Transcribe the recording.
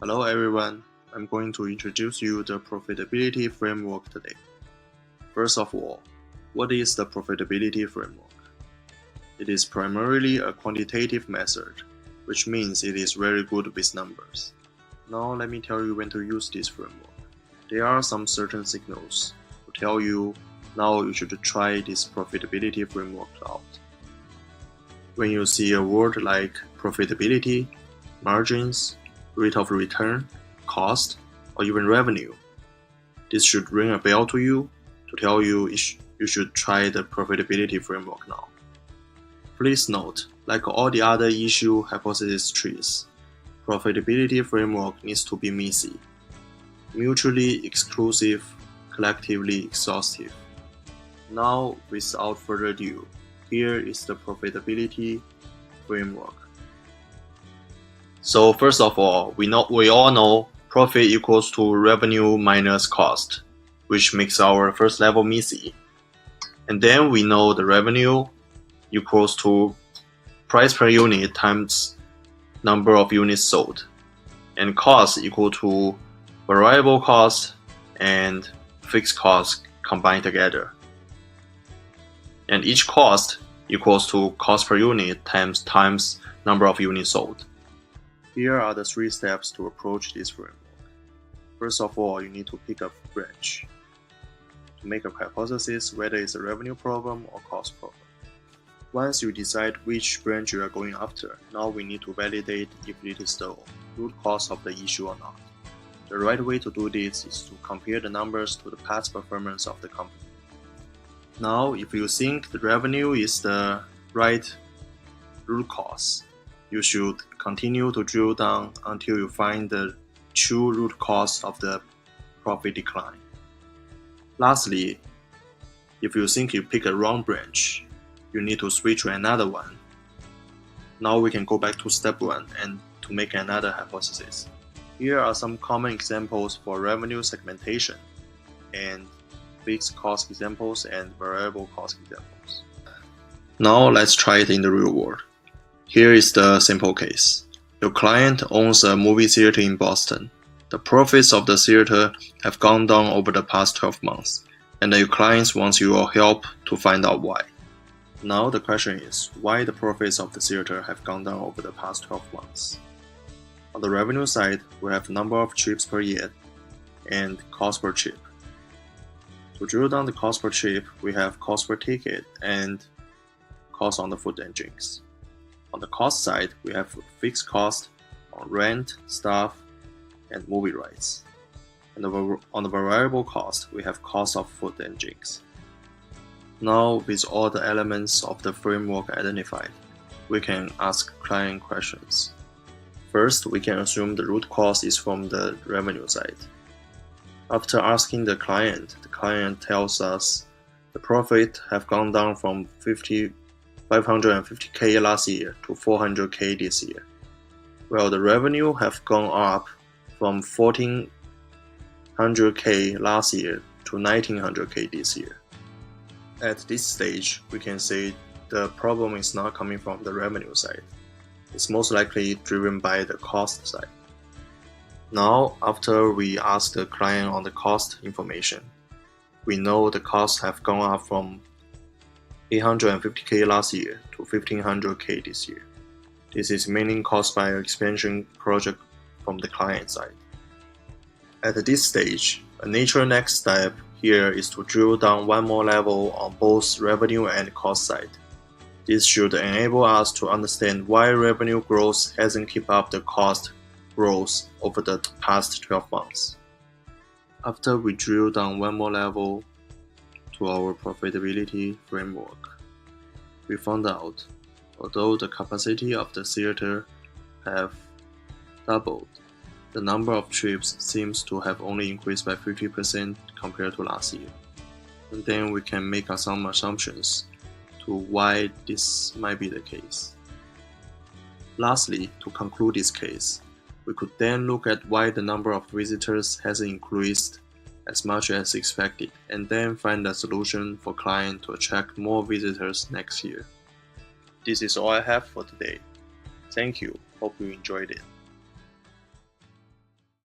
Hello everyone, I'm going to introduce you the Profitability Framework today. First of all, what is the Profitability Framework? It is primarily a quantitative method, which means it is very good with numbers. Now let me tell you when to use this framework. There are some certain signals to tell you now you should try this Profitability Framework out. When you see a word like profitability, margins, rate of return, cost, or even revenue, this should ring a bell to you to tell you you should try the profitability framework now. Please note, like all the other issue hypothesis trees, profitability framework needs to be messy, mutually exclusive, collectively exhaustive. Now, without further ado, here is the profitability framework. So first of all, we all know profit equals to revenue minus cost, which makes our first level messy. And then we know the revenue equals to price per unit times number of units sold, and cost equal to variable cost and fixed cost combined together. And each cost equals to cost per unit times number of units sold. Here are the 3 steps to approach this framework. First of all, you need to pick a branch to make a hypothesis whether it's a revenue problem or cost problem. Once you decide which branch you are going after, now we need to validate if it is the root cause of the issue or not. The right way to do this is to compare the numbers to the past performance of the company. Now, if you think the revenue is the right root cause, you should continue to drill down until you find the true root cause of the profit decline. Lastly, if you think you pick a wrong branch, you need to switch to another one. Now we can go back to step 1 and to make another hypothesis. Here are some common examples for revenue segmentation and fixed cost examples and variable cost examples. Now let's try it in the real world. Here is the simple case. Your client owns a movie theater in Boston. The profits of the theater have gone down over the past 12 months, and your client wants your help to find out why. Now the question is, why the profits of the theater have gone down over the past 12 months? On the revenue side, we have number of trips per year and cost per trip. To drill down the cost per trip, we have cost per ticket and cost on the food and drinks. On the cost side, we have fixed cost on rent, staff, and movie rights. And on the variable cost, we have cost of food and drinks. Now, with all the elements of the framework identified, we can ask client questions. First, we can assume the root cause is from the revenue side. After asking the client tells us the profit have gone down from 550K last year to 400K this year, while the revenue have gone up from 1400K last year to 1900K this year. At this stage, we can say the problem is not coming from the revenue side. It's most likely driven by the cost side. Now, after we ask the client on the cost information, we know the costs have gone up from 850K last year to 1500K this year. This is mainly caused by an expansion project from the client side. At this stage, a natural next step here is to drill down one more level on both revenue and cost side. This should enable us to understand why revenue growth hasn't kept up the cost growth over the past 12 months. After we drill down one more level to our profitability framework, we found out, although the capacity of the theater have doubled, the number of trips seems to have only increased by 50% compared to last year. And then we can make some assumptions to why this might be the case. Lastly, to conclude this case, we could then look at why the number of visitors hasn't increased as much as expected, and then find a solution for client to attract more visitors next year. This is all I have for today. Thank you. Hope you enjoyed it.